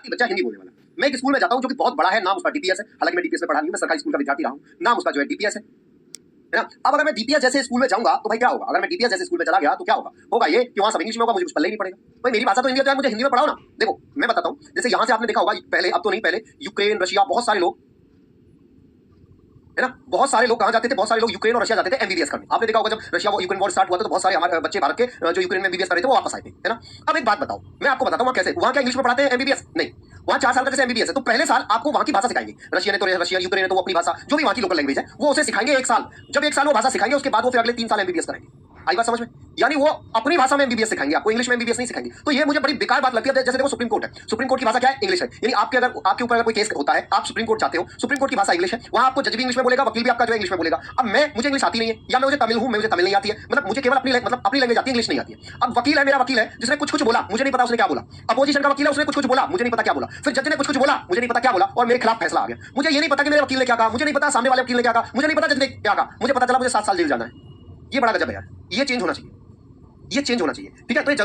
बच्चा हिंदी बोलने वाला। मैं एक स्कूल में जाता हूँ जो कि बहुत बड़ा है, नाम उसका डीपीएस है, हालांकि मैं डीपीएस में पढ़ा नहीं हूं, मैं सरकारी स्कूल का विद्यार्थी रहा हूँ, नाम उसका जो है डीपीएस है ना। अब अगर मैं डीपीएस जैसे स्कूल में जाऊंगा तो भाई क्या होगा, अगर मैं डीपीएस जैसे स्कूल में चला गया तो क्या होगा, होगा ये कि वहां सब इंग्लिश में होगा, मुझे कुछ पल्ले ही नहीं पड़ेगा। भाई मेरी भाषा तो हिंदी है, तो यार मुझे हिंदी में पढ़ाओ ना। देखो मैं बताता हूँ, जैसे यहाँ से आपने देखा होगा पहले, अब तो नहीं, पहले यूक्रेन, रशिया, बहुत सारे लोग है ना, बहुत सारे लोग कहां जाते थे, बहुत सारे लोग यूक्रेन और रशिया जाते थे एमबीबीएस करने। आपने देखा होगा जब रशिया वो यूक्रेन वॉर स्टार्ट हुआ था तो बहुत सारे हमारे बच्चे भारत के जो यूक्रेन में एमबीबीएस कर रहे थे वो वापस आए थे, है ना। अब एक बात बताओ, मैं आपको बताता हूं वहां कैसे, वहां क्या इंग्लिश में पढ़ाते हैं एमबीबीएस? नहीं, वहां 4 साल का जैसे एमबीबीएस है तो पहले साल आपको वहां की भाषा सिखाएंगे। रशिया ने तो रशिया, यूक्रेन ने तो अपनी भाषा, जो भी वहां की लोकल लैंग्वेज है वो उसे सिखाएंगे 1 साल। जब 1 साल वो भाषा सिखाएंगे उसके बाद वो फिर अगले 3 साल एमबीबीएस करेंगे। आई बात समझ में? यानी वो अपनी भाषा में एमबीबीएस सिखाएंगे आपको, इंग्लिश में एमबीबीएस नहीं सिखाएंगे। तो ये मुझे बड़ी बेकार बात लगती है। जैसे देखो सुप्रीम कोर्ट है, सुप्रीम कोर्ट की भाषा क्या है? इंग्लिश है। यानी आपके ऊपर अगर कोई केस होता है, आप सुप्रीम कोर्ट जाते हो, सुप्रीम कोर्ट की भाषा इंग्लिश है, वहां आपको जज भी इंग्लिश में बोलेगा, वकील भी आपका जो है इंग्लिश में बोलेगा। अब मुझे इंग्लिश आती नहीं है, या मैं मुझे तमिल हूं, मुझे तमिल नहीं आती है, मतलब मुझे केवल अपनी लैंग्वेज आती है, इंग्लिश नहीं आती है। अब वकील है, मेरा वकील है, जिसने कुछ बोला, मुझे नहीं पता उसने क्या बोला। अपोजिशन का वकील है, उसने कुछ बोला, मुझे नहीं पता क्या बोला। फिर जज ने कुछ बोला, मुझे नहीं पता क्या बोला, और मेरे खिलाफ फैसला आ गया। मुझे ये नहीं पता कि मेरे वकील ने क्या कहा, मुझे नहीं पता सामने वाले वकील ने क्या कहा, मुझे नहीं पता जज ने क्या कहा, मुझे पता चला मुझे 7 साल जेल जाना है। ये बड़ा गजब है यार, ये चेंज होना चाहिए, ये चेंज होना चाहिए, ठीक है। तो ये